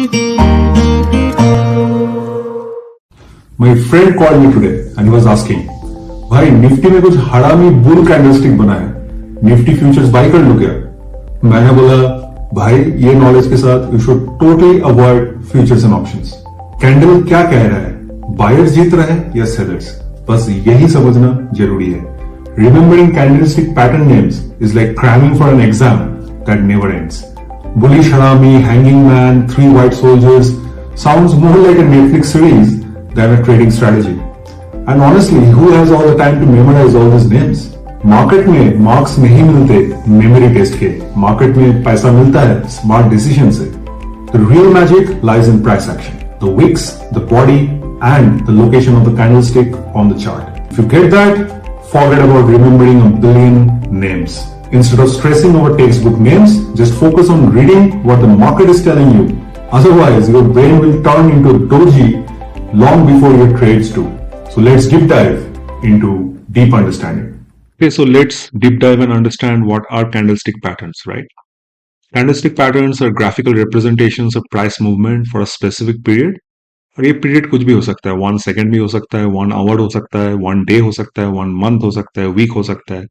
My friend called me today and he was asking, भाई Nifty में कुछ हरामी बुल कैंडलस्टिक बना है, निफ्टी फ्यूचर्स बाय कर लो क्या? मैंने बोला भाई ये नॉलेज के साथ you should totally avoid futures and options. Candle क्या कह रहा है, बायर्स जीत रहा है या सेलर्स, बस यही समझना जरूरी है। Remembering candlestick pattern names is like cramming for an exam that never ends. Bullish Harami, Hanging Man, Three White Soldiers sounds more like a Netflix series than a trading strategy. And honestly, who has all the time to memorize all these names? Market में marks नहीं मिलते memory test के, market में पैसा मिलता है smart decision से। The real magic lies in price action, the wicks, the body, and the location of the candlestick on the chart. If you get that, forget about remembering a billion names. Instead of stressing over textbook names, just focus on reading what the market is telling you. Otherwise, your brain will turn into doji long before your trades do. So let's deep dive into deep understanding. Okay, so let's deep dive and understand what are candlestick patterns, right? Candlestick patterns are graphical representations of price movement for a specific period. और ये period कुछ भी हो सकता है, 1 second भी हो सकता है, 1 आवर हो सकता है, 1 डे हो सकता है, 1 मंथ हो सकता है, वीक हो सकता है,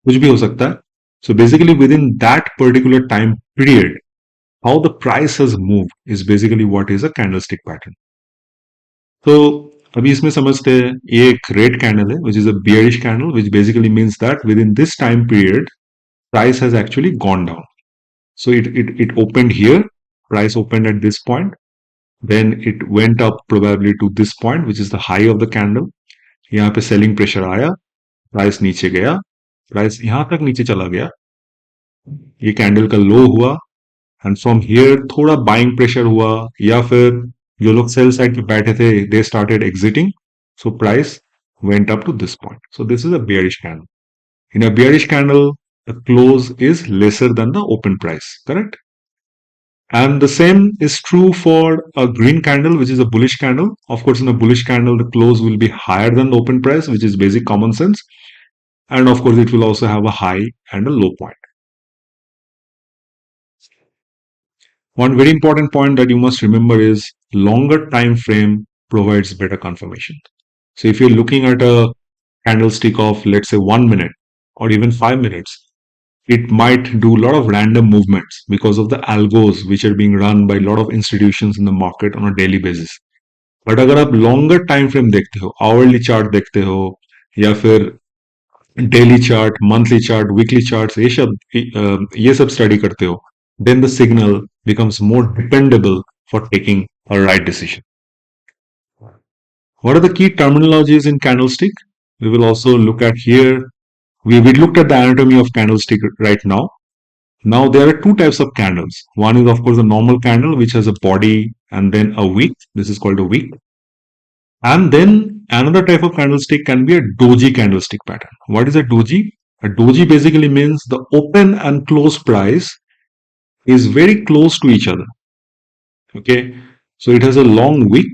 कुछ भी हो सकता है। So basically within that particular time period, how the price has moved is basically what is a candlestick pattern. तो अभी इसमें समझते हैं, ये एक रेड कैंडल है which is a bearish candle, which basically means that within this time period price has actually gone down. So it opened here, price opened at this point, then it went up probably to this point which is the high of the candle. यहाँ पे selling pressure आया, price नीचे गया, price यहां तक नीचे चला गया, ये कैंडल का लो हुआ, एंड फ्रॉम हियर थोड़ा बाइंग प्रेशर हुआ, या फिर जो लोग सेल साइड पे बैठे थे they started exiting, so price went up to this point. So this is a bearish candle. In a bearish candle, the close is lesser than the open price, correct? And the same is true for a green candle, which is a bullish candle. Of course, in a bullish candle, the close will be higher than the open price, which is basic common sense. And of course, it will also have a high and a low point. One very important point that you must remember is longer time frame provides better confirmation. So if you're looking at a candlestick of, let's say, 1 minute or even 5 minutes, it might do a lot of random movements because of the algos which are being run by a lot of institutions in the market on a daily basis. But अगर आप longer time frame देखते हो, hourly chart देखते हो, या फिर daily chart, monthly chart, weekly charts, ये सब study करते हो, then the signal becomes more dependable for taking a right decision. What are the key terminologies in candlestick? We will also look at here. We looked at the anatomy of candlestick right now. Now there are two types of candles. One is of course a normal candle which has a body and then a wick. This is called a wick. And then another type of candlestick can be a doji candlestick pattern. What is a doji? A doji basically means the open and close price is very close to each other. Okay, so it has a long wick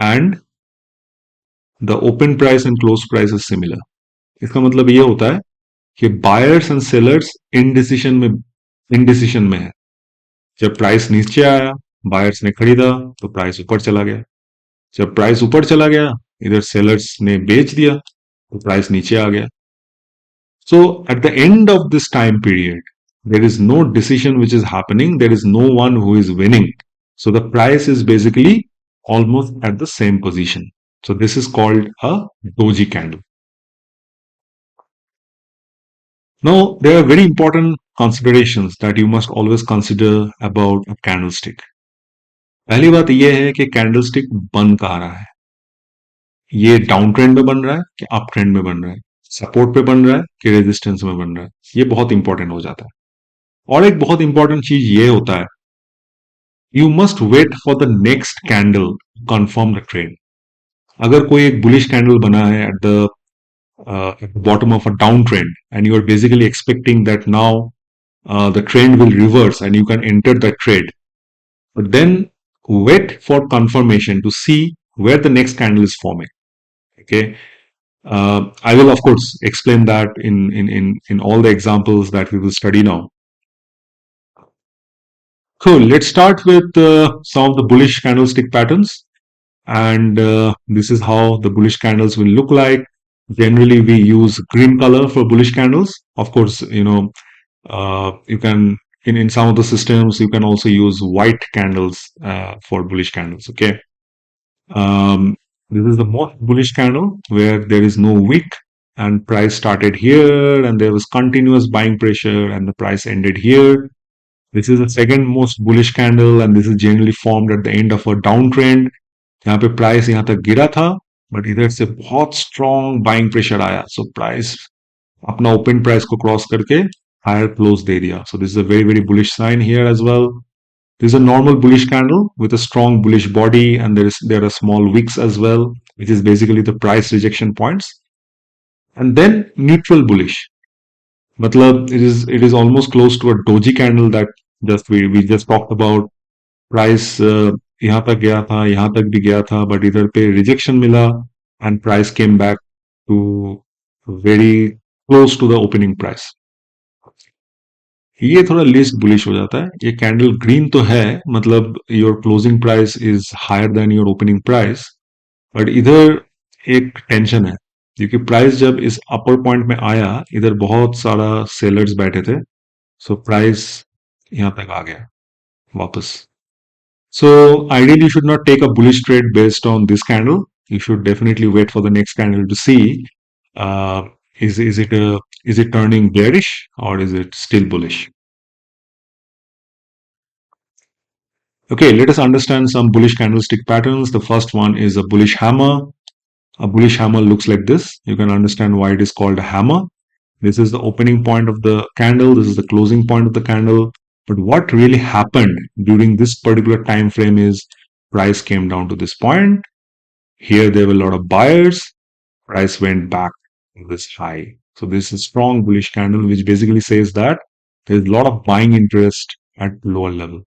and the open price and close price is similar. इसका मतलब ये होता है कि buyers and sellers indecision में है। जब price नीचे आया, बायर्स ने खरीदा तो प्राइस ऊपर चला गया, जब प्राइस ऊपर चला गया इधर सेलर्स ने बेच दिया तो प्राइस नीचे आ गया। So at the end of this time period there is no decision which is happening, there is no one who is winning, so the price is basically almost at the same position. So this is called a doji candle. Now there are very important considerations that you must always consider about a candlestick. पहली बात यह है कि candlestick बन कहाँ रहा है, ये डाउन ट्रेंड में बन रहा है कि अप ट्रेंड में बन रहा है, सपोर्ट पे बन रहा है कि रेजिस्टेंस में बन रहा है, ये बहुत इंपॉर्टेंट हो जाता है। और एक बहुत इंपॉर्टेंट चीज ये होता है, you must wait for the next candle confirm the trend. अगर कोई एक बुलिश कैंडल बना है at the bottom of a downtrend and you are basically expecting that now the trend will reverse and you can enter the trade, but then wait for confirmation to see where the next candle is forming. Okay, I will of course explain that in all the examples that we will study now. So let's start with some of the bullish candlestick patterns. And this is how the bullish candles will look like. Generally, we use green color for bullish candles. Of course, you can in some of the systems you can also use white candles for bullish candles. Okay, um, this is the most bullish candle where there is no wick and price started here and there was continuous buying pressure and the price ended here. This is the second most bullish candle and this is generally formed at the end of a downtrend. यहाँ पे price यहाँ तक गिरा था but इधर से बहुत strong buying pressure आया सो प्राइस अपना ओपन प्राइस को क्रॉस करके हायर क्लोज दे दिया so this is a very very bullish sign here as well. This is a normal bullish candle with a strong bullish body and there are small wicks as well, which is basically the price rejection points. And then neutral bullish. Matlab, it is almost close to a doji candle that we just talked about. Price यहाँ तक गया था यहाँ तक भी गया था but इधर पे रिजेक्शन मिला and price came back to very close to the opening price. ये थोड़ा लिस्ट बुलिश हो जाता है. ये कैंडल ग्रीन तो है मतलब your closing price is higher than your opening price but इधर एक टेंशन है क्योंकि प्राइस जब इस अपर पॉइंट में आया इधर बहुत सारा सेलर्स बैठे थे सो प्राइस यहाँ तक आ गया वापस. So ideally, you should not take a bullish trade based on this candle. You should definitely wait for the next candle to see uh, is it turning bearish or is it still bullish. Okay, let us understand some bullish candlestick patterns. The first one is a bullish hammer. A bullish hammer looks like this. You can understand why it is called a hammer. This is the opening point of the candle. This is the closing point of the candle. But what really happened during this particular time frame is price came down to this point. Here there were a lot of buyers. Price went back to this high. So this is a strong bullish candle, which basically says that there's a lot of buying interest at lower level.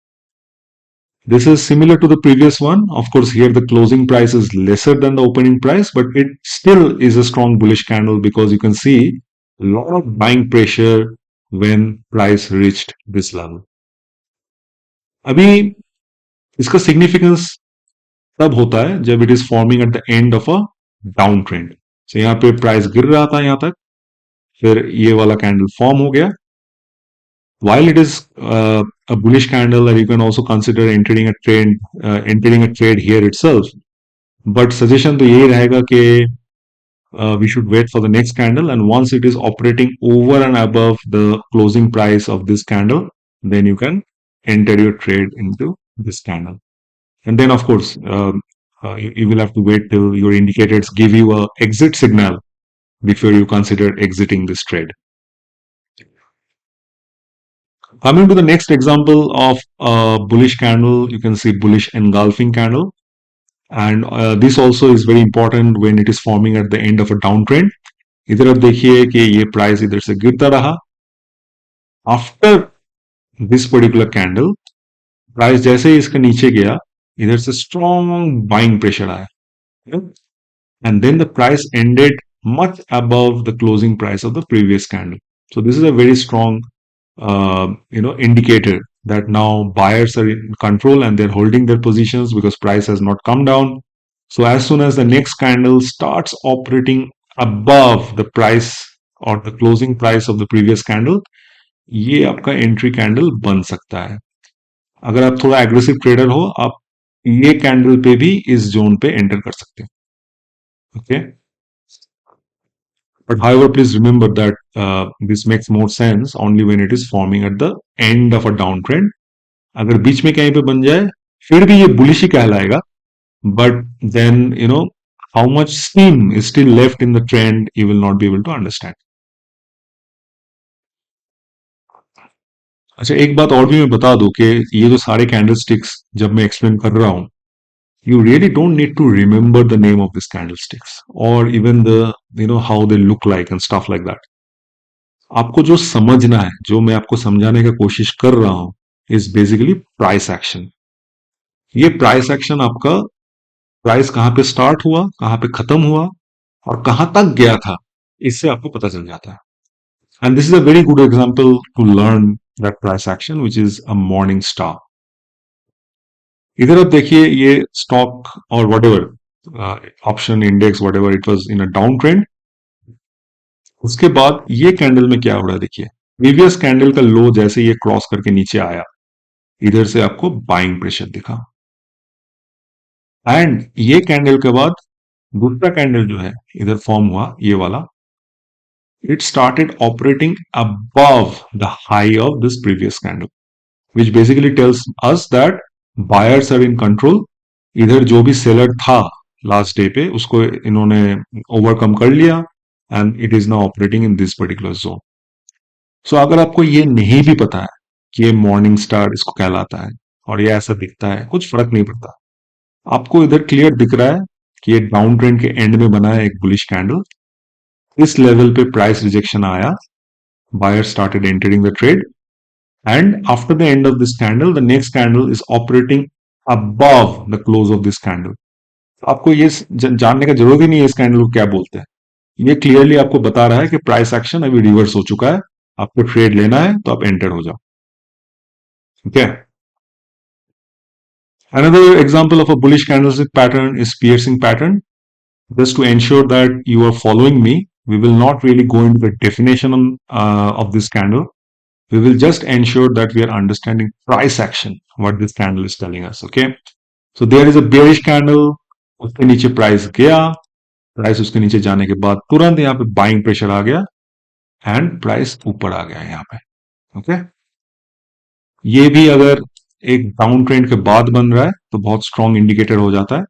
This is similar to the previous one. Of course, here the closing price is lesser than the opening price, but it still is a strong bullish candle because you can see a lot of buying pressure when price reached this level. अभी इसका significance तब होता है जब it is forming at the end of a downtrend. So यहाँ पे price गिर रहा था यहाँ तक, फिर ये वाला कैंडल फॉर्म हो गया. While it is a bullish candle, and you can also consider entering a trade here itself. But suggestion तो यही रहेगा कि we should wait for the next candle, and once it is operating over and above the closing price of this candle, then you can enter your trade into this candle. And then, of course, you will have to wait till your indicators give you a exit signal before you consider exiting this trade. Coming to the next example of a bullish candle, you can see bullish engulfing candle. And this also is very important when it is forming at the end of a downtrend. इधर आप देखिए कि ये price इधर से गिरता रहा. After this particular candle, price जैसे ही इसके नीचे गया, इधर से strong buying pressure आया. And then the price ended much above the closing price of the previous candle. So this is a very strong indicator that now buyers are in control and they're holding their positions because price has not come down. So as soon as the next candle starts operating above the price or the closing price of the previous candle, ये आपका entry candle बन सकता है. अगर आप थोड़ा aggressive trader हो, आप ये कैंडल पे भी इस जोन पे एंटर कर सकते हैं. Okay. But however, please remember that this makes more sense only when it is forming at the end of a downtrend. अगर बीच में कहीं पे बन जाए फिर भी ये बुलिश ही कहलाएगा. But then how much steam is still left in the trend you will not be able to understand. अच्छा, एक बात और भी मैं बता दूं कि ये जो सारे कैंडलस्टिक्स जब मैं एक्सप्लेन कर रहा हूं, you really don't need to remember the name of these candlesticks or even the how they look like and stuff like that. आपको जो समझना है, जो मैं आपको समझाने की कोशिश कर रहा हूं, इज बेसिकली प्राइस एक्शन. ये प्राइस एक्शन आपका प्राइस कहां पे स्टार्ट हुआ, कहां पे खत्म हुआ और कहां तक गया था, इससे आपको पता चल जाता है. And this is a very good example to learn that price action, which is a morning star. इधर आप देखिए ये स्टॉक और whatever option index whatever it was in a down trend. उसके बाद ये कैंडल में क्या हो रहा है देखिए. प्रीवियस कैंडल का लो जैसे ये क्रॉस करके नीचे आया, इधर से आपको बाइंग प्रेशर दिखा. एंड ये कैंडल के बाद दूसरा कैंडल जो है इधर फॉर्म हुआ, ये वाला, it started operating above the high of this previous candle, which basically tells us that buyers are in control. इधर जो भी सेलर था लास्ट डे पे उसको इन्होंने ओवरकम कर लिया and it is now operating in this particular zone. So अगर आपको ये नहीं भी पता है कि ये मॉर्निंग स्टार इसको कहलाता है और ये ऐसा दिखता है, कुछ फर्क नहीं पड़ता. आपको इधर क्लियर दिख रहा है कि ये डाउन ट्रेंड के एंड में बना है एक बुलिश कैंडल. इस लेवल पे प्राइस रिजेक्शन आया, buyers started entering the trade, and after the end of this candle the next candle is operating above the close of this candle. आपको ये जानने का जरूरत ही नहीं है इस कैंडल को क्या बोलते हैं. ये क्लियरली आपको बता रहा है कि प्राइस एक्शन अभी रिवर्स हो चुका है, आपको ट्रेड लेना है तो आप एंटर हो जाओ. ठीक है. Another example of a bullish candlestick pattern is piercing pattern. Just to ensure that you are following me, we will not really go into the definition of this candle. We will just ensure that we are understanding price action, what this candle is telling us. Okay. So there is a bearish candle, उसके नीचे price गया, price उसके नीचे जाने के बाद तुरंत यहाँ पे बाइंग प्रेशर आ गया एंड प्राइस ऊपर आ गया यहाँ पे. ओके. ये भी अगर एक डाउन ट्रेंड के बाद बन रहा है तो बहुत स्ट्रॉन्ग इंडिकेटर हो जाता है.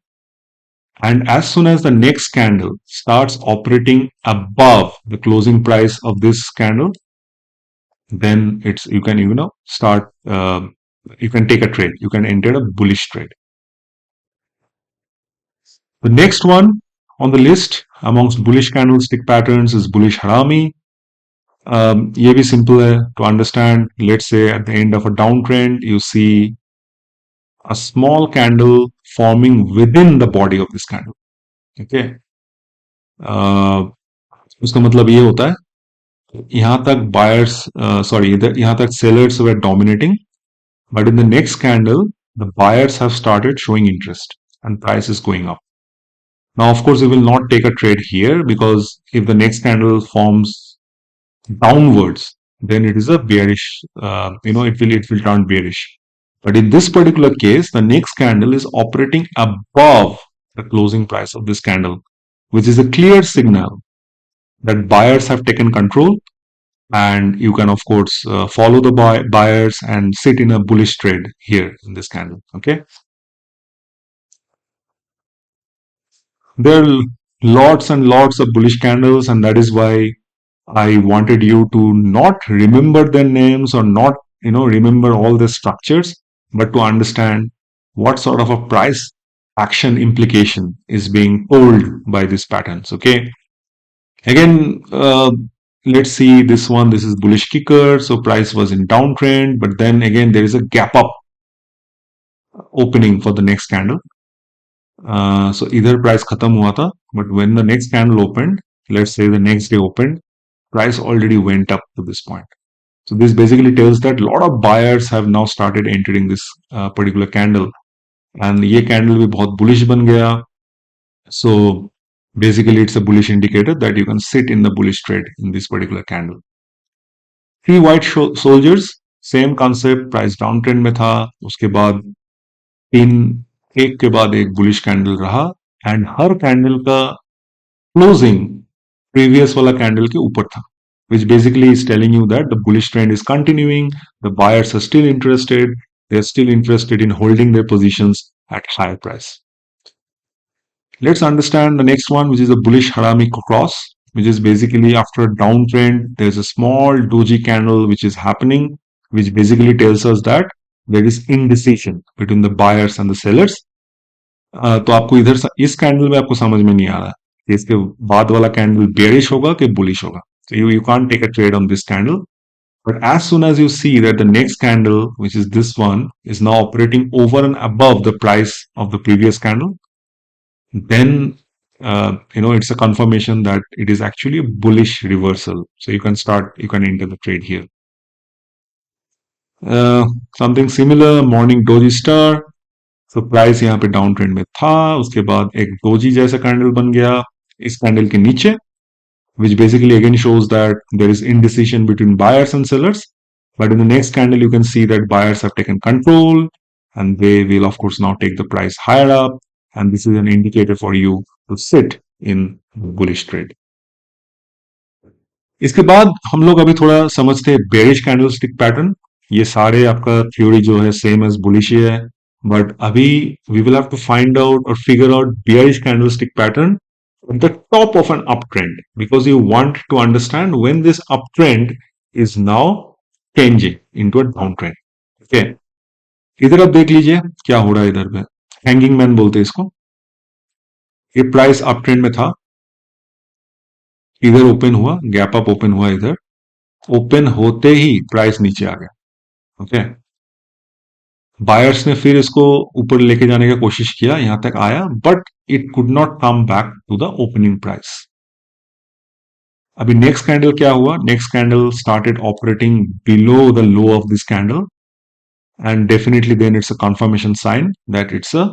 And as soon as the next candle starts operating above the closing price of this candle, then it's you can start you can take a trade. You can enter a bullish trade. The next one on the list amongst bullish candlestick patterns is bullish harami. ये भी simple है to understand. Let's say at the end of a downtrend, you see a small candle forming within the body of this candle. Okay. उसका मतलब ये होता है यहाँ तक buyers sorry इधर यहाँ तक sellers were dominating, but in the next candle the buyers have started showing interest and price is going up. Now of course we will not take a trade here because if the next candle forms downwards then it is a bearish it will turn bearish. But in this particular case the next candle is operating above the closing price of this candle, which is a clear signal that buyers have taken control, and you can of course follow the buyers and sit in a bullish trade here in this candle. Okay. There are lots and lots of bullish candles, and that is why I wanted you to not remember their names or not remember all the structures, but to understand what sort of a price action implication is being told by these patterns. Okay. Again, let's see this one. This is bullish kicker. So price was in downtrend, but then again there is a gap up opening for the next candle. So either price khatam hua tha, but when the next candle opened, let's say the next day opened, price already went up to this point. So this basically tells that a lot of buyers have now started entering this particular candle, and ये candle भी बहुत bullish बन गया. So basically it's a bullish indicator that you can sit in the bullish trade in this particular candle. Three white soldiers, same concept, price downtrend में था, उसके बाद एक के बाद एक बुलिश कैंडल रहा एंड हर कैंडल का क्लोजिंग प्रीवियस वाला कैंडल के ऊपर था, which basically is telling you that the bullish trend is continuing, the buyers are still interested, they are still interested in holding their positions at higher price. Let's understand the next one, which is a bullish harami cross, which is basically after a downtrend, there's a small doji candle which is happening, which basically tells us that there is indecision between the buyers and the sellers. तो आपको इधर इस candle में आपको समझ में नहीं आ रहा है कि इसके बाद वाला कैंडल बेयरिश होगा कि बुलिश होगा. So you can't take a trade on this candle. But as soon as you see that the next candle, which is this one, is now operating over and above the price of the previous candle, then it's a confirmation that it is actually a bullish reversal. So you can enter the trade here. Something similar, morning doji star. तो price यहाँ पे down trend में था, उसके बाद एक doji जैसा candle बन गया इस कैंडल के नीचे, which basically again shows that there is indecision between buyers and sellers. But in the next candle, you can see that buyers have taken control and they will, of course, now take the price higher up. And this is an indicator for you to sit in bullish trade. इसके बाद हम लोग अभी थोड़ा समझते हैं bearish candlestick pattern. ये सारे आपका थ्योरी जो है सेम एज बुलिश ही है, बट अभी we will have to find out और figure out bearish candlestick pattern at the top of an uptrend because you want to understand when this uptrend is now changing into a downtrend. Okay, इधर आप देख लीजिए क्या हो रहा है इधर पे, हैंगिंग मैन बोलते हैं इसको। ये प्राइस अप ट्रेंड में था, इधर ओपन हुआ, गैप अप ओपन हुआ, इधर ओपन होते ही प्राइस नीचे आ गया। ओके, बायर्स ने फिर इसको ऊपर लेके जाने का कोशिश किया, यहां तक आया, but it could not come back to the opening price. अभी नेक्स्ट कैंडल क्या हुआ, next candle started operating below the low of this candle and definitely then it's a confirmation sign that it's a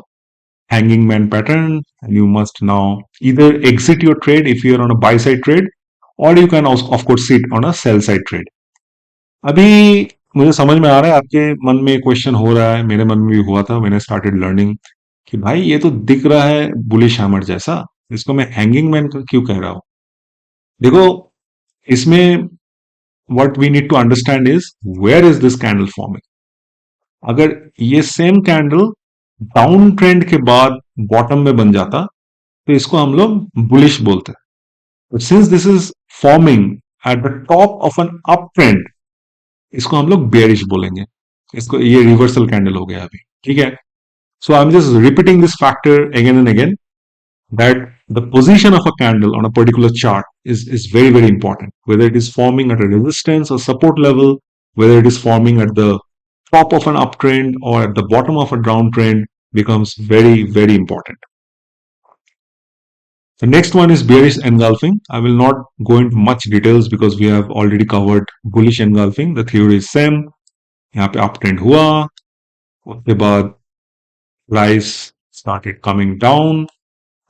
hanging man pattern and you must now either exit your trade if you're on a buy side trade or you can also of course sit on a sell side trade. अभी मुझे समझ में आ रहा है आपके मन में question हो रहा है, मेरे मन में भी हुआ था मैंने स्टार्टेड लर्निंग कि भाई ये तो दिख रहा है बुलिश हैमर जैसा, इसको मैं हैंगिंग मैन क्यों कह रहा हूं। देखो इसमें what we need to understand is where is this candle forming. अगर ये सेम कैंडल डाउन ट्रेंड के बाद बॉटम में बन जाता तो इसको हम लोग बुलिश बोलते हैं। Since this is forming at the top of an up trend, इसको हम लोग बेयरिश बोलेंगे। इसको ये रिवर्सल कैंडल हो गया अभी, ठीक है। So I am just repeating this factor again and again that the position of a candle on a particular chart is very, very important. Whether it is forming at a resistance or support level, whether it is forming at the top of an uptrend or at the bottom of a downtrend becomes very, very important. The next one is bearish engulfing. I will not go into much details because we have already covered bullish engulfing. The theory is same. यहाँ पे uptrend हुआ, उसके बाद price started coming down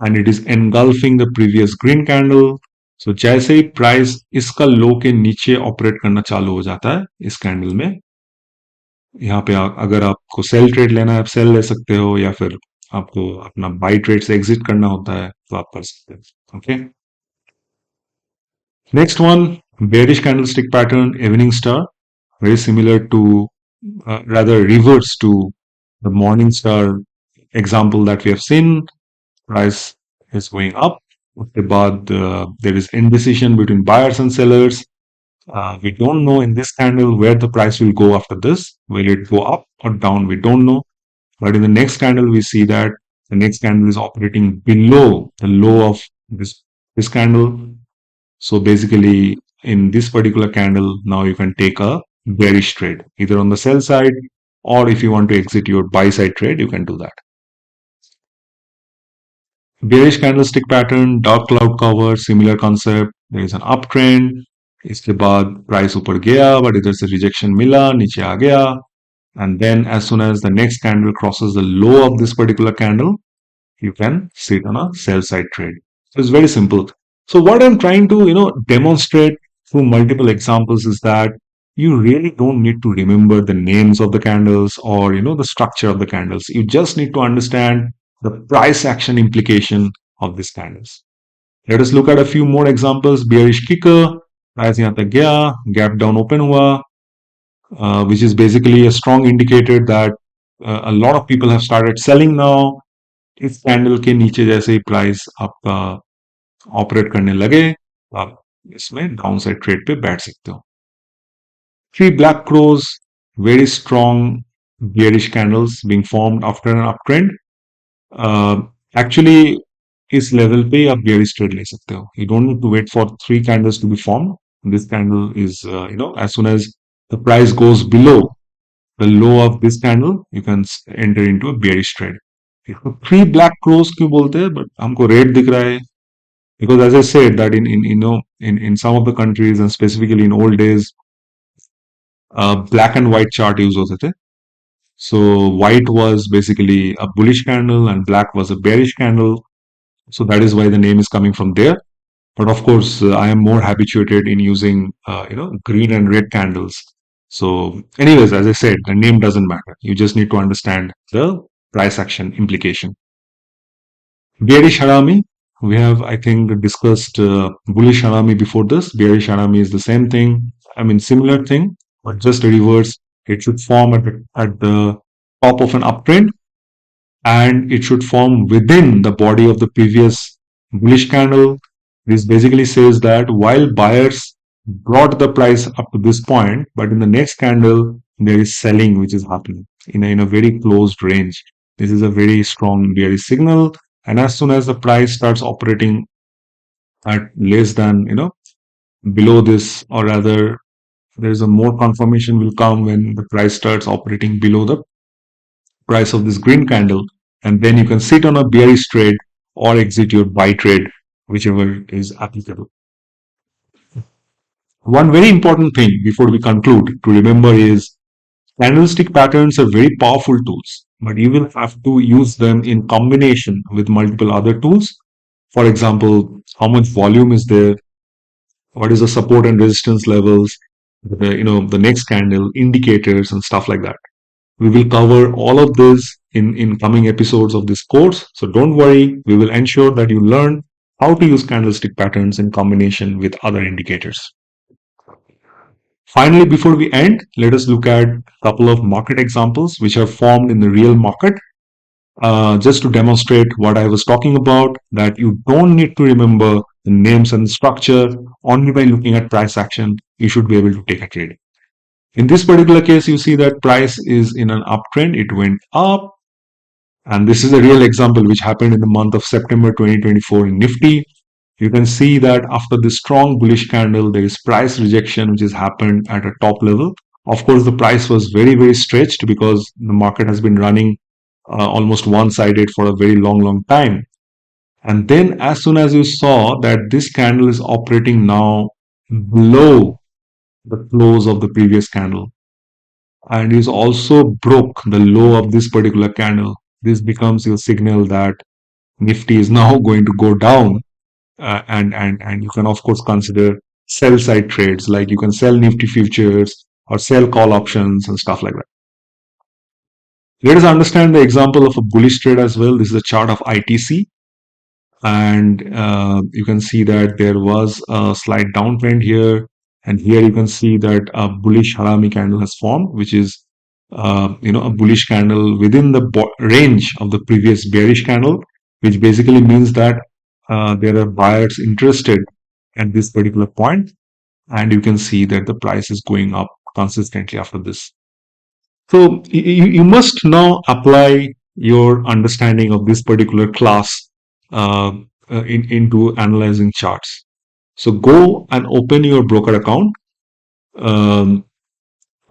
and it is engulfing the previous green candle. So जैसे ही price इसका लो के नीचे operate करना चालू हो जाता है इस कैंडल में, यहाँ पे अगर आपको सेल ट्रेड लेना है आप सेल ले सकते हो, या फिर आपको अपना बाई ट्रेड से एग्जिट करना होता है तो आप कर सकते हो। Okay, next one bearish candlestick pattern evening star, very similar to rather reverts to the morning star example that we have seen. Price is going up. उसके बाद there is indecision between buyers and sellers. We don't know in this candle where the price will go after this. Will it go up or down? We don't know. But in the next candle, we see that the next candle is operating below the low of this candle. So basically, in this particular candle, now you can take a bearish trade, either on the sell side, or if you want to exit your buy side trade, you can do that. Bearish candlestick pattern, dark cloud cover, similar concept. There is an uptrend. इसके बाद price ऊपर गया but इधर से rejection मिला, नीचे आ गया, and then as soon as the next candle crosses the low of this particular candle, you can sit on a sell side trade. So it's very simple. So what I'm trying to demonstrate through multiple examples is that you really don't need to remember the names of the candles or the structure of the candles. You just need to understand the price action implication of these candles. Let us look at a few more examples. Bearish kicker, price यहाँ तक गया, gap down open हुआ, which is basically a strong indicator that a lot of people have started selling now. इस candle के नीचे जैसे ही price आपका operate करने लगे, आप इसमें डाउन साइड ट्रेड पे बैठ सकते हो। 3 black crows, very strong bearish candles being formed after an uptrend. Actually इस लेवल पे आप bearish trade ले सकते हो. You don't need to wait for 3 candles to be formed. This candle is as soon as the price goes below the low of this candle, you can enter into a bearish trade. इसको 3 black crows क्यों बोलते हैं, but हमको red दिख रहा है because as I said that in some of the countries and specifically in old days black and white chart use होते थे. So white was basically a bullish candle and black was a bearish candle. So that is why the name is coming from there. But of course, I am more habituated in using, green and red candles. So anyways, as I said, the name doesn't matter. You just need to understand the price action implication. Bearish Harami, we have, I think, discussed bullish Harami before this. Bearish Harami is the same thing. I mean, similar thing, but just a reverse. It should form at the top of an uptrend and it should form within the body of the previous bullish candle. This basically says that while buyers brought the price up to this point, but in the next candle, there is selling which is happening in a very closed range. This is a very strong bearish signal. And as soon as the price starts operating at less than, below this, or rather, there's a more confirmation will come when the price starts operating below the price of this green candle, and then you can sit on a bearish trade or exit your buy trade, whichever is applicable. One very important thing before we conclude to remember is candlestick patterns are very powerful tools, but you will have to use them in combination with multiple other tools. For example, how much volume is there, what is the support and resistance levels, the next candle, indicators and stuff like that. We will cover all of this in coming episodes of this course. So don't worry, we will ensure that you learn how to use candlestick patterns in combination with other indicators. Finally, before we end, let us look at a couple of market examples which are formed in the real market. Just to demonstrate what I was talking about, that you don't need to remember the names and structure. Only by looking at price action, you should be able to take a trade. In this particular case, you see that price is in an uptrend. It went up. And this is a real example which happened in the month of September 2024 in Nifty. You can see that after this strong bullish candle, there is price rejection which has happened at a top level. Of course, the price was very, very stretched because the market has been running almost one-sided for a very long time. And then as soon as you saw that this candle is operating now below the close of the previous candle, and is also broke the low of this particular candle, this becomes your signal that Nifty is now going to go down. And you can of course consider sell side trades, like you can sell Nifty futures or sell call options and stuff like that. Let us understand the example of a bullish trade as well. This is a chart of ITC, and you can see that there was a slight downtrend here, and here you can see that a bullish Harami candle has formed, which is a bullish candle within the range of the previous bearish candle, which basically means that there are buyers interested at this particular point, and you can see that the price is going up consistently after this. So you must now apply your understanding of this particular class into analyzing charts. So go and open your broker account, um,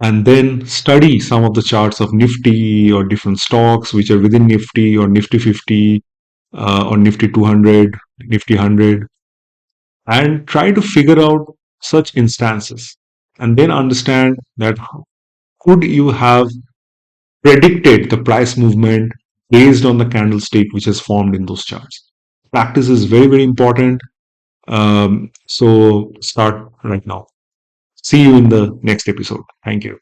and then study some of the charts of Nifty or different stocks which are within Nifty or Nifty 50 or Nifty 200, Nifty 100, and try to figure out such instances, and then understand that could you have predicted the price movement based on the candlestick which has formed in those charts. Practice is very, very important. So start right now. See you in the next episode. Thank you.